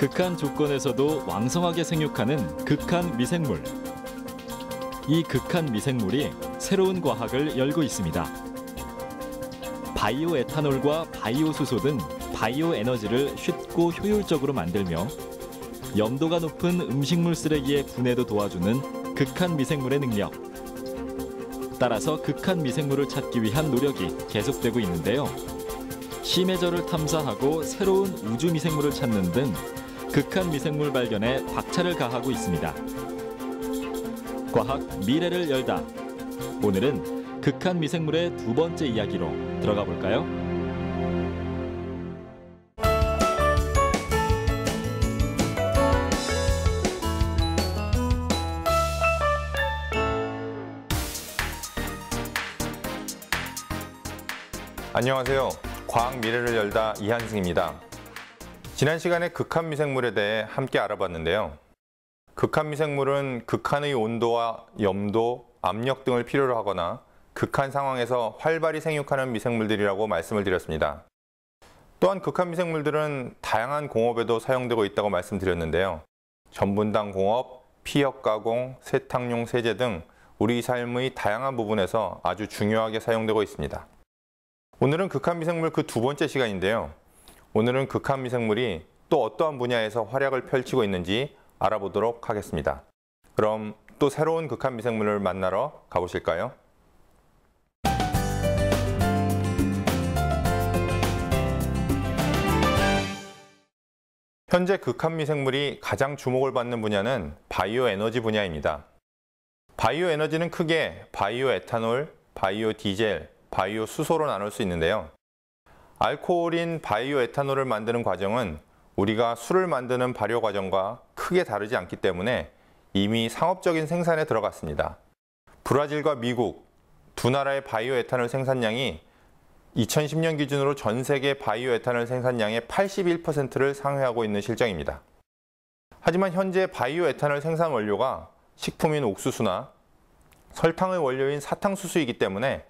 극한 조건에서도 왕성하게 생육하는 극한 미생물. 이 극한 미생물이 새로운 과학을 열고 있습니다. 바이오 에탄올과 바이오 수소 등 바이오 에너지를 쉽고 효율적으로 만들며 염도가 높은 음식물 쓰레기의 분해도 도와주는 극한 미생물의 능력. 따라서 극한 미생물을 찾기 위한 노력이 계속되고 있는데요. 심해저를 탐사하고 새로운 우주 미생물을 찾는 등 극한 미생물 발견에 박차를 가하고 있습니다. 과학 미래를 열다. 오늘은 극한 미생물의 두 번째 이야기로 들어가 볼까요? 안녕하세요. 과학 미래를 열다 이한승입니다. 지난 시간에 극한 미생물에 대해 함께 알아봤는데요. 극한 미생물은 극한의 온도와 염도, 압력 등을 필요로 하거나 극한 상황에서 활발히 생육하는 미생물들이라고 말씀을 드렸습니다. 또한 극한 미생물들은 다양한 공업에도 사용되고 있다고 말씀드렸는데요. 전분당 공업, 피혁 가공, 세탁용 세제 등 우리 삶의 다양한 부분에서 아주 중요하게 사용되고 있습니다. 오늘은 극한 미생물 그 두 번째 시간인데요. 오늘은 극한 미생물이 또 어떠한 분야에서 활약을 펼치고 있는지 알아보도록 하겠습니다. 그럼 또 새로운 극한 미생물을 만나러 가보실까요? 현재 극한 미생물이 가장 주목을 받는 분야는 바이오 에너지 분야입니다. 바이오 에너지는 크게 바이오 에탄올, 바이오 디젤, 바이오 수소로 나눌 수 있는데요. 알코올인 바이오 에탄올을 만드는 과정은 우리가 술을 만드는 발효 과정과 크게 다르지 않기 때문에 이미 상업적인 생산에 들어갔습니다. 브라질과 미국 두 나라의 바이오 에탄올 생산량이 2010년 기준으로 전 세계 바이오 에탄올 생산량의 81%를 상회하고 있는 실정입니다. 하지만 현재 바이오 에탄올 생산 원료가 식품인 옥수수나 설탕의 원료인 사탕수수이기 때문에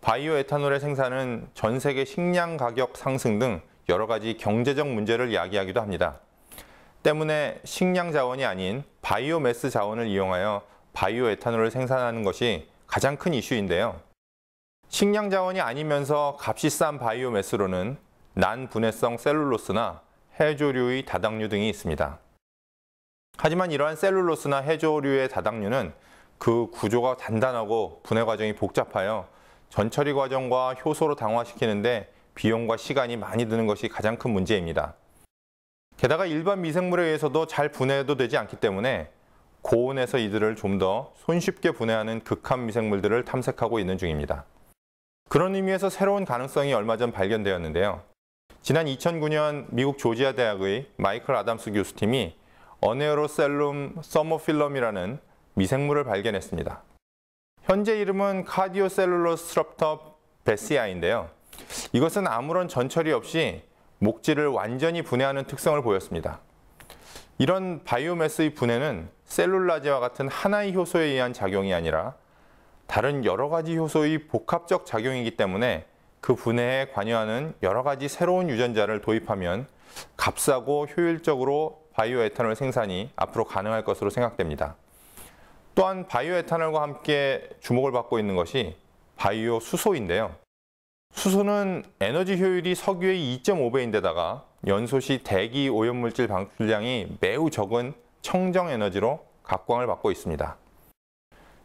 바이오 에탄올의 생산은 전 세계 식량 가격 상승 등 여러 가지 경제적 문제를 야기하기도 합니다. 때문에 식량 자원이 아닌 바이오매스 자원을 이용하여 바이오 에탄올을 생산하는 것이 가장 큰 이슈인데요. 식량 자원이 아니면서 값이 싼 바이오매스로는 난분해성 셀룰로스나 해조류의 다당류 등이 있습니다. 하지만 이러한 셀룰로스나 해조류의 다당류는 그 구조가 단단하고 분해 과정이 복잡하여 전처리 과정과 효소로 당화시키는데 비용과 시간이 많이 드는 것이 가장 큰 문제입니다. 게다가 일반 미생물에 의해서도 잘 분해도 되지 않기 때문에 고온에서 이들을 좀 더 손쉽게 분해하는 극한 미생물들을 탐색하고 있는 중입니다. 그런 의미에서 새로운 가능성이 얼마 전 발견되었는데요. 지난 2009년 미국 조지아 대학의 마이클 아담스 교수팀이 어네어로셀룸 서머필럼이라는 미생물을 발견했습니다. 현재 이름은 카디오셀룰로스트럽터 베시아인데요. 이것은 아무런 전처리 없이 목질을 완전히 분해하는 특성을 보였습니다. 이런 바이오매스의 분해는 셀룰라제와 같은 하나의 효소에 의한 작용이 아니라 다른 여러 가지 효소의 복합적 작용이기 때문에 그 분해에 관여하는 여러 가지 새로운 유전자를 도입하면 값싸고 효율적으로 바이오 에탄올 생산이 앞으로 가능할 것으로 생각됩니다. 또한 바이오 에탄올과 함께 주목을 받고 있는 것이 바이오 수소인데요. 수소는 에너지 효율이 석유의 2.5배인데다가 연소시 대기 오염물질 방출량이 매우 적은 청정 에너지로 각광을 받고 있습니다.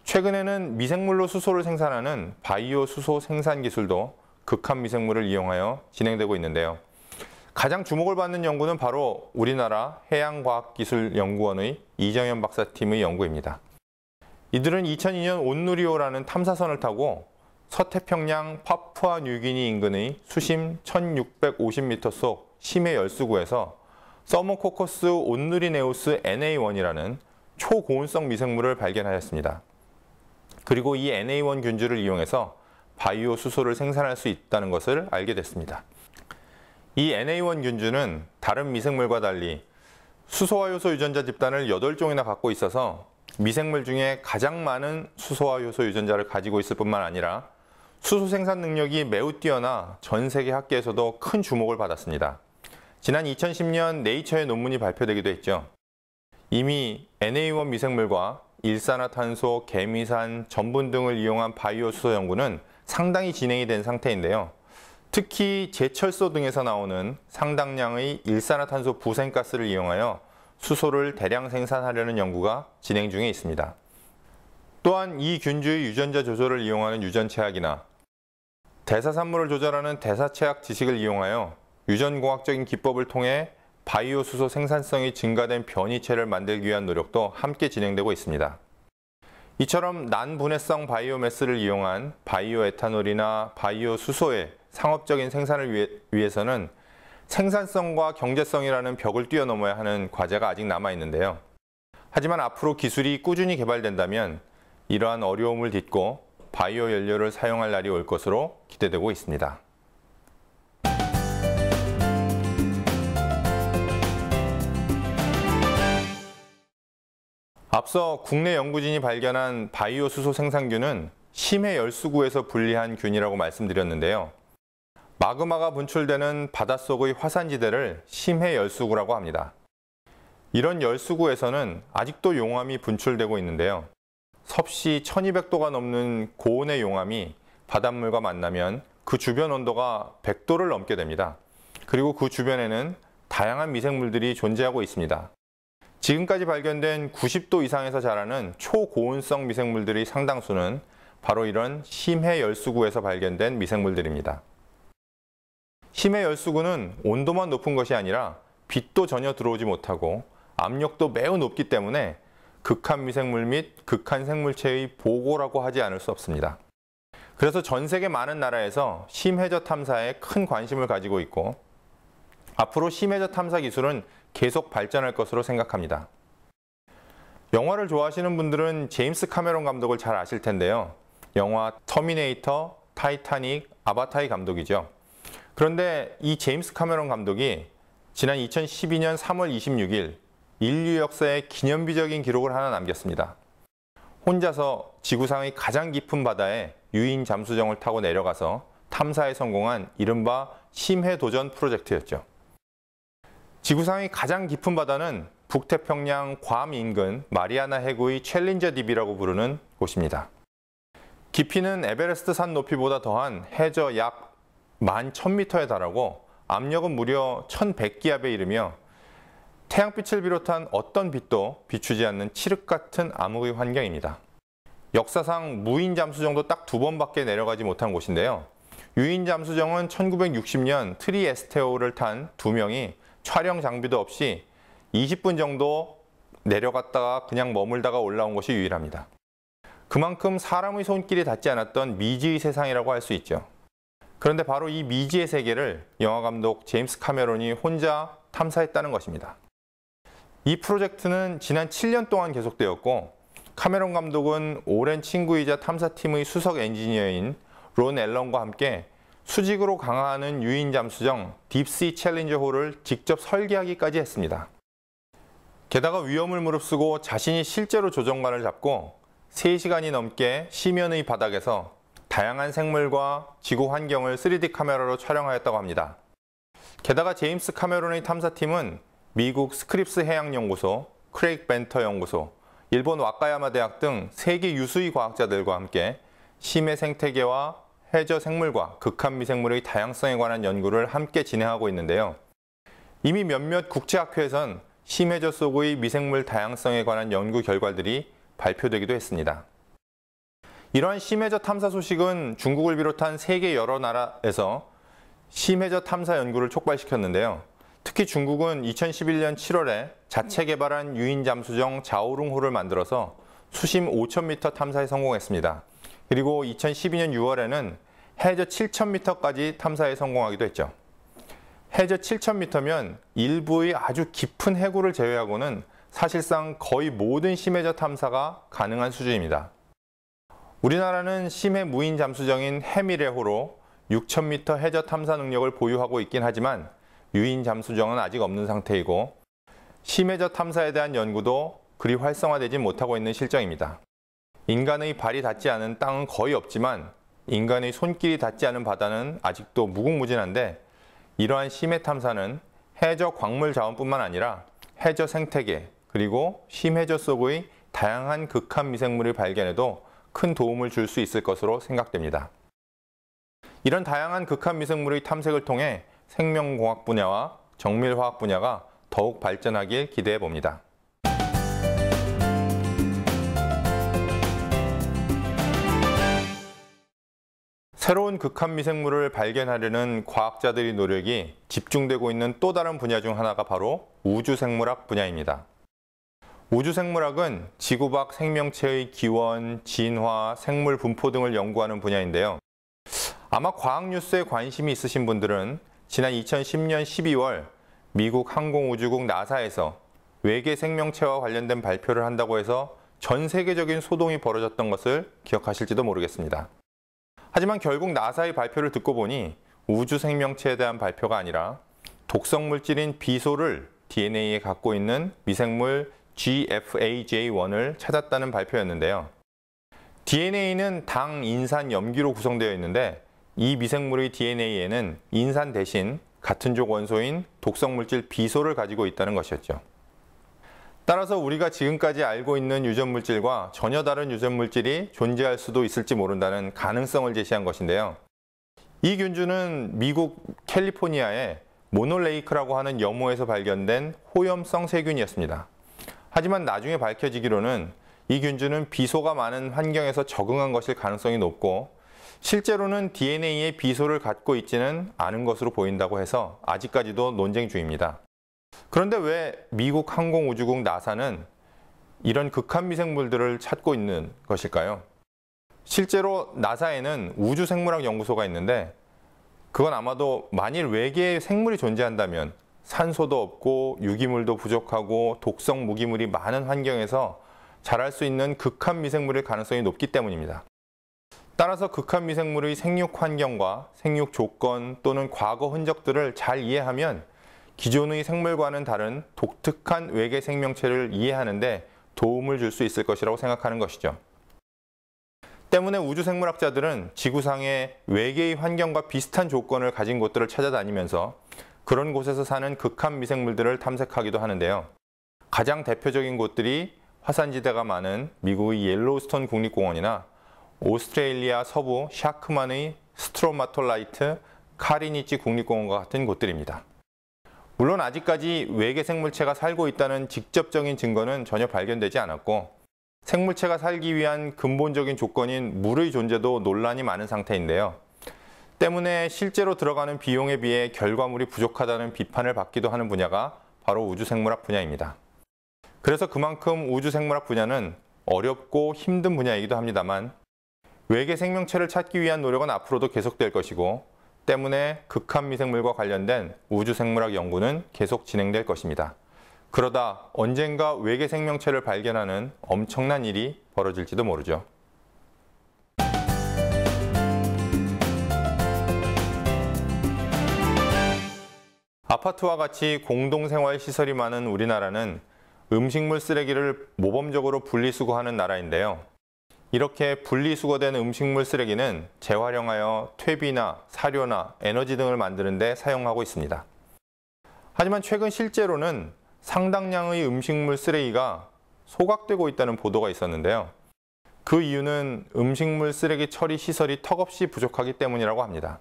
최근에는 미생물로 수소를 생산하는 바이오 수소 생산 기술도 극한 미생물을 이용하여 진행되고 있는데요. 가장 주목을 받는 연구는 바로 우리나라 해양과학기술연구원의 이정현 박사팀의 연구입니다. 이들은 2002년 온누리호라는 탐사선을 타고 서태평양 파푸아 뉴기니 인근의 수심 1650m 속 심해 열수구에서 서모코커스 온누리네우스 NA1이라는 초고온성 미생물을 발견하였습니다. 그리고 이 NA1 균주를 이용해서 바이오 수소를 생산할 수 있다는 것을 알게 됐습니다. 이 NA1 균주는 다른 미생물과 달리 수소화 요소 유전자 집단을 8종이나 갖고 있어서 미생물 중에 가장 많은 수소화 요소 유전자를 가지고 있을 뿐만 아니라 수소 생산 능력이 매우 뛰어나 전 세계 학계에서도 큰 주목을 받았습니다. 지난 2010년 네이처의 논문이 발표되기도 했죠. 이미 NA1 미생물과 일산화탄소, 개미산, 전분 등을 이용한 바이오 수소 연구는 상당히 진행이 된 상태인데요. 특히 제철소 등에서 나오는 상당량의 일산화탄소 부생가스를 이용하여 수소를 대량 생산하려는 연구가 진행 중에 있습니다. 또한 이 균주의 유전자 조절을 이용하는 유전체학이나 대사산물을 조절하는 대사체학 지식을 이용하여 유전공학적인 기법을 통해 바이오 수소 생산성이 증가된 변이체를 만들기 위한 노력도 함께 진행되고 있습니다. 이처럼 난분해성 바이오매스를 이용한 바이오 에탄올이나 바이오 수소의 상업적인 생산을 위해서는 생산성과 경제성이라는 벽을 뛰어넘어야 하는 과제가 아직 남아있는데요. 하지만 앞으로 기술이 꾸준히 개발된다면 이러한 어려움을 딛고 바이오 연료를 사용할 날이 올 것으로 기대되고 있습니다. 앞서 국내 연구진이 발견한 바이오 수소 생산균은 심해 열수구에서 분리한 균이라고 말씀드렸는데요. 마그마가 분출되는 바닷속의 화산지대를 심해 열수구라고 합니다. 이런 열수구에서는 아직도 용암이 분출되고 있는데요. 섭씨 1200도가 넘는 고온의 용암이 바닷물과 만나면 그 주변 온도가 100도를 넘게 됩니다. 그리고 그 주변에는 다양한 미생물들이 존재하고 있습니다. 지금까지 발견된 90도 이상에서 자라는 초고온성 미생물들의 상당수는 바로 이런 심해 열수구에서 발견된 미생물들입니다. 심해 열수구는 온도만 높은 것이 아니라 빛도 전혀 들어오지 못하고 압력도 매우 높기 때문에 극한 미생물 및 극한 생물체의 보고라고 하지 않을 수 없습니다. 그래서 전 세계 많은 나라에서 심해저 탐사에 큰 관심을 가지고 있고 앞으로 심해저 탐사 기술은 계속 발전할 것으로 생각합니다. 영화를 좋아하시는 분들은 제임스 카메론 감독을 잘 아실 텐데요. 영화 터미네이터, 타이타닉, 아바타의 감독이죠. 그런데 이 제임스 카메론 감독이 지난 2012년 3월 26일 인류 역사에 기념비적인 기록을 하나 남겼습니다. 혼자서 지구상의 가장 깊은 바다에 유인 잠수정을 타고 내려가서 탐사에 성공한 이른바 심해도전 프로젝트였죠. 지구상의 가장 깊은 바다는 북태평양 괌 인근 마리아나 해구의 챌린저 딥이라고 부르는 곳입니다. 깊이는 에베레스트 산 높이보다 더한 해저 약 11,000m에 달하고 압력은 무려 1100기압에 이르며 태양빛을 비롯한 어떤 빛도 비추지 않는 칠흑 같은 암흑의 환경입니다. 역사상 무인 잠수정도 딱 2번밖에 내려가지 못한 곳인데요. 유인 잠수정은 1960년 트리에스테오를 탄 2명이 촬영 장비도 없이 20분 정도 내려갔다가 그냥 머물다가 올라온 것이 유일합니다. 그만큼 사람의 손길이 닿지 않았던 미지의 세상이라고 할 수 있죠. 그런데 바로 이 미지의 세계를 영화감독 제임스 카메론이 혼자 탐사했다는 것입니다. 이 프로젝트는 지난 7년 동안 계속되었고 카메론 감독은 오랜 친구이자 탐사팀의 수석 엔지니어인 론 앨런과 함께 수직으로 강화하는 유인 잠수정 딥시 챌린저 홀을 직접 설계하기까지 했습니다. 게다가 위험을 무릅쓰고 자신이 실제로 조정관을 잡고 3시간이 넘게 심연의 바닥에서 다양한 생물과 지구 환경을 3D 카메라로 촬영하였다고 합니다. 게다가 제임스 카메론의 탐사팀은 미국 스크립스 해양연구소, 크레이크 벤터 연구소, 일본 와카야마 대학 등 세계 유수의 과학자들과 함께 심해 생태계와 해저 생물과 극한 미생물의 다양성에 관한 연구를 함께 진행하고 있는데요. 이미 몇몇 국제학회에선 심해저 속의 미생물 다양성에 관한 연구 결과들이 발표되기도 했습니다. 이러한 심해저 탐사 소식은 중국을 비롯한 세계 여러 나라에서 심해저 탐사 연구를 촉발시켰는데요. 특히 중국은 2011년 7월에 자체 개발한 유인 잠수정 자오룽호를 만들어서 수심 5,000m 탐사에 성공했습니다. 그리고 2012년 6월에는 해저 7,000m까지 탐사에 성공하기도 했죠. 해저 7,000m면 일부의 아주 깊은 해구를 제외하고는 사실상 거의 모든 심해저 탐사가 가능한 수준입니다. 우리나라는 심해 무인 잠수정인 해미래호로 6,000m 해저 탐사 능력을 보유하고 있긴 하지만 유인 잠수정은 아직 없는 상태이고 심해저 탐사에 대한 연구도 그리 활성화되지 못하고 있는 실정입니다. 인간의 발이 닿지 않은 땅은 거의 없지만 인간의 손길이 닿지 않은 바다는 아직도 무궁무진한데 이러한 심해 탐사는 해저 광물 자원뿐만 아니라 해저 생태계 그리고 심해저 속의 다양한 극한 미생물을 발견해도 큰 도움을 줄 수 있을 것으로 생각됩니다. 이런 다양한 극한 미생물의 탐색을 통해 생명공학 분야와 정밀화학 분야가 더욱 발전하길 기대해 봅니다. 새로운 극한 미생물을 발견하려는 과학자들의 노력이 집중되고 있는 또 다른 분야 중 하나가 바로 우주생물학 분야입니다. 우주생물학은 지구 밖 생명체의 기원, 진화, 생물 분포 등을 연구하는 분야인데요. 아마 과학 뉴스에 관심이 있으신 분들은 지난 2010년 12월 미국 항공우주국 나사에서 외계 생명체와 관련된 발표를 한다고 해서 전 세계적인 소동이 벌어졌던 것을 기억하실지도 모르겠습니다. 하지만 결국 나사의 발표를 듣고 보니 우주 생명체에 대한 발표가 아니라 독성 물질인 비소를 DNA에 갖고 있는 미생물 GFAJ1을 찾았다는 발표였는데요. DNA는 당, 인산, 염기로 구성되어 있는데 이 미생물의 DNA에는 인산 대신 같은 족 원소인 독성 물질 비소를 가지고 있다는 것이었죠. 따라서 우리가 지금까지 알고 있는 유전 물질과 전혀 다른 유전 물질이 존재할 수도 있을지 모른다는 가능성을 제시한 것인데요. 이 균주는 미국 캘리포니아의 모놀레이크라고 하는 염호에서 발견된 호염성 세균이었습니다. 하지만 나중에 밝혀지기로는 이 균주는 비소가 많은 환경에서 적응한 것일 가능성이 높고 실제로는 DNA에 비소를 갖고 있지는 않은 것으로 보인다고 해서 아직까지도 논쟁 중입니다. 그런데 왜 미국 항공우주국 나사는 이런 극한 미생물들을 찾고 있는 것일까요? 실제로 나사에는 우주생물학 연구소가 있는데 그건 아마도 만일 외계에 생물이 존재한다면 산소도 없고 유기물도 부족하고 독성 무기물이 많은 환경에서 자랄 수 있는 극한 미생물일 가능성이 높기 때문입니다. 따라서 극한 미생물의 생육 환경과 생육 조건 또는 과거 흔적들을 잘 이해하면 기존의 생물과는 다른 독특한 외계 생명체를 이해하는 데 도움을 줄 수 있을 것이라고 생각하는 것이죠. 때문에 우주생물학자들은 지구상의 외계의 환경과 비슷한 조건을 가진 곳들을 찾아다니면서 그런 곳에서 사는 극한 미생물들을 탐색하기도 하는데요. 가장 대표적인 곳들이 화산지대가 많은 미국의 옐로우스톤 국립공원이나 오스트레일리아 서부 샤크만의 스트로마톨라이트 카리니치 국립공원과 같은 곳들입니다. 물론 아직까지 외계 생물체가 살고 있다는 직접적인 증거는 전혀 발견되지 않았고 생물체가 살기 위한 근본적인 조건인 물의 존재도 논란이 많은 상태인데요. 때문에 실제로 들어가는 비용에 비해 결과물이 부족하다는 비판을 받기도 하는 분야가 바로 우주생물학 분야입니다. 그래서 그만큼 우주생물학 분야는 어렵고 힘든 분야이기도 합니다만 외계 생명체를 찾기 위한 노력은 앞으로도 계속될 것이고 때문에 극한 미생물과 관련된 우주생물학 연구는 계속 진행될 것입니다. 그러다 언젠가 외계 생명체를 발견하는 엄청난 일이 벌어질지도 모르죠. 아파트와 같이 공동생활 시설이 많은 우리나라는 음식물 쓰레기를 모범적으로 분리수거하는 나라인데요. 이렇게 분리수거된 음식물 쓰레기는 재활용하여 퇴비나 사료나 에너지 등을 만드는 데 사용하고 있습니다. 하지만 최근 실제로는 상당량의 음식물 쓰레기가 소각되고 있다는 보도가 있었는데요. 그 이유는 음식물 쓰레기 처리 시설이 턱없이 부족하기 때문이라고 합니다.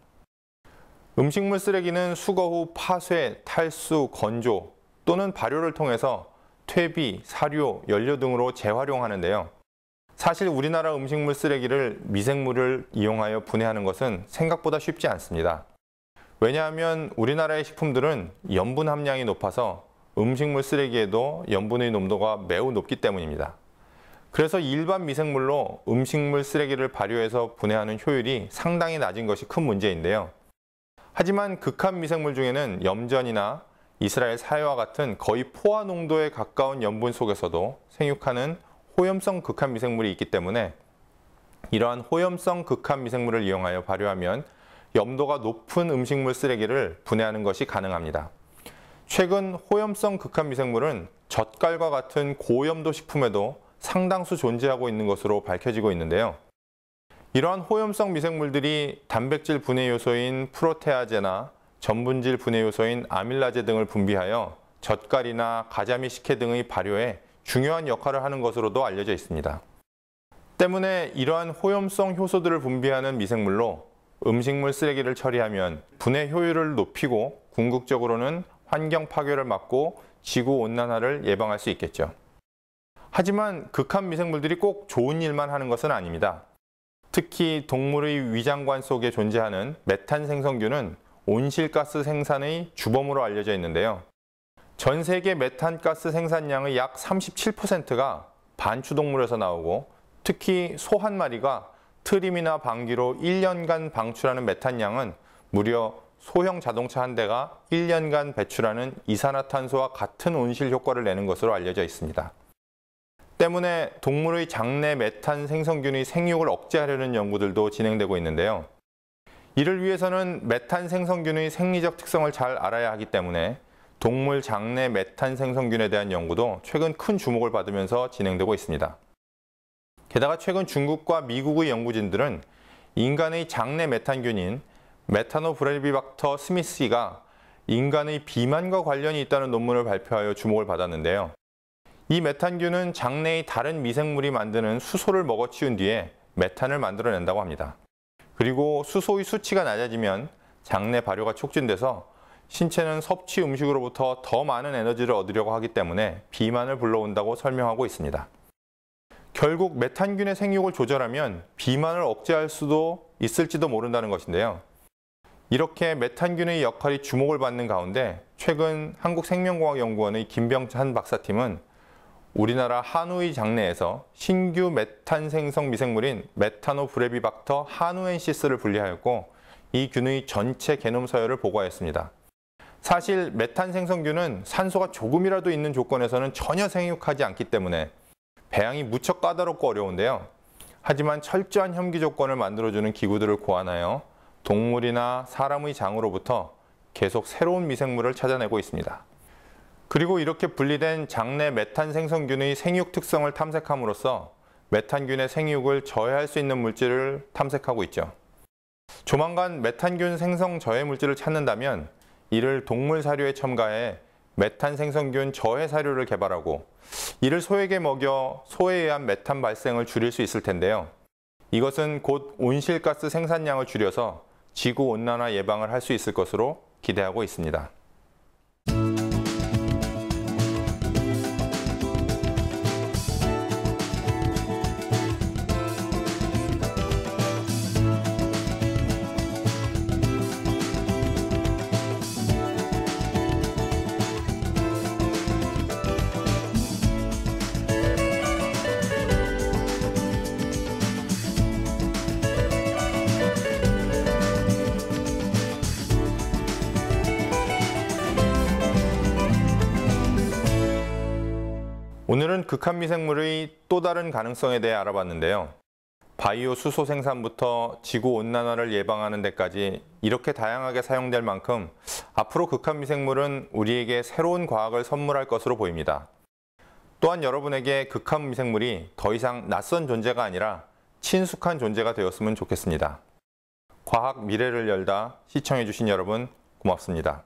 음식물 쓰레기는 수거 후 파쇄, 탈수, 건조 또는 발효를 통해서 퇴비, 사료, 연료 등으로 재활용하는데요. 사실 우리나라 음식물 쓰레기를 미생물을 이용하여 분해하는 것은 생각보다 쉽지 않습니다. 왜냐하면 우리나라의 식품들은 염분 함량이 높아서 음식물 쓰레기에도 염분의 농도가 매우 높기 때문입니다. 그래서 일반 미생물로 음식물 쓰레기를 발효해서 분해하는 효율이 상당히 낮은 것이 큰 문제인데요. 하지만 극한 미생물 중에는 염전이나 이스라엘 사회와 같은 거의 포화 농도에 가까운 염분 속에서도 생육하는 호염성 극한 미생물이 있기 때문에 이러한 호염성 극한 미생물을 이용하여 발효하면 염도가 높은 음식물 쓰레기를 분해하는 것이 가능합니다. 최근 호염성 극한 미생물은 젓갈과 같은 고염도 식품에도 상당수 존재하고 있는 것으로 밝혀지고 있는데요. 이러한 호염성 미생물들이 단백질 분해 요소인 프로테아제나 전분질 분해 요소인 아밀라제 등을 분비하여 젓갈이나 가자미 식혜 등의 발효에 중요한 역할을 하는 것으로도 알려져 있습니다. 때문에 이러한 호염성 효소들을 분비하는 미생물로 음식물 쓰레기를 처리하면 분해 효율을 높이고 궁극적으로는 환경 파괴를 막고 지구 온난화를 예방할 수 있겠죠. 하지만 극한 미생물들이 꼭 좋은 일만 하는 것은 아닙니다. 특히 동물의 위장관 속에 존재하는 메탄 생성균은 온실가스 생산의 주범으로 알려져 있는데요. 전 세계 메탄가스 생산량의 약 37%가 반추동물에서 나오고 특히 소 한 마리가 트림이나 방귀로 1년간 방출하는 메탄량은 무려 소형 자동차 한 대가 1년간 배출하는 이산화탄소와 같은 온실 효과를 내는 것으로 알려져 있습니다. 때문에 동물의 장내 메탄 생성균의 생육을 억제하려는 연구들도 진행되고 있는데요. 이를 위해서는 메탄 생성균의 생리적 특성을 잘 알아야 하기 때문에 동물 장내 메탄 생성균에 대한 연구도 최근 큰 주목을 받으면서 진행되고 있습니다. 게다가 최근 중국과 미국의 연구진들은 인간의 장내 메탄균인 메타노브레비박터 스미시가 인간의 비만과 관련이 있다는 논문을 발표하여 주목을 받았는데요. 이 메탄균은 장내의 다른 미생물이 만드는 수소를 먹어치운 뒤에 메탄을 만들어낸다고 합니다. 그리고 수소의 수치가 낮아지면 장내 발효가 촉진돼서 신체는 섭취 음식으로부터 더 많은 에너지를 얻으려고 하기 때문에 비만을 불러온다고 설명하고 있습니다. 결국 메탄균의 생육을 조절하면 비만을 억제할 수도 있을지도 모른다는 것인데요. 이렇게 메탄균의 역할이 주목을 받는 가운데 최근 한국생명공학연구원의 김병찬 박사팀은 우리나라 한우의 장내에서 신규 메탄 생성 미생물인 메타노브레비박터 한우엔시스를 분리하였고 이 균의 전체 게놈 서열을 보고하였습니다. 사실 메탄 생성균은 산소가 조금이라도 있는 조건에서는 전혀 생육하지 않기 때문에 배양이 무척 까다롭고 어려운데요. 하지만 철저한 혐기 조건을 만들어주는 기구들을 고안하여 동물이나 사람의 장으로부터 계속 새로운 미생물을 찾아내고 있습니다. 그리고 이렇게 분리된 장내 메탄 생성균의 생육 특성을 탐색함으로써 메탄균의 생육을 저해할 수 있는 물질을 탐색하고 있죠. 조만간 메탄균 생성 저해 물질을 찾는다면 이를 동물 사료에 첨가해 메탄 생성균 저해 사료를 개발하고 이를 소에게 먹여 소에 의한 메탄 발생을 줄일 수 있을 텐데요. 이것은 곧 온실가스 생산량을 줄여서 지구 온난화 예방을 할 수 있을 것으로 기대하고 있습니다. 오늘은 극한 미생물의 또 다른 가능성에 대해 알아봤는데요. 바이오 수소 생산부터 지구 온난화를 예방하는 데까지 이렇게 다양하게 사용될 만큼 앞으로 극한 미생물은 우리에게 새로운 과학을 선물할 것으로 보입니다. 또한 여러분에게 극한 미생물이 더 이상 낯선 존재가 아니라 친숙한 존재가 되었으면 좋겠습니다. 과학 미래를 열다 시청해주신 여러분 고맙습니다.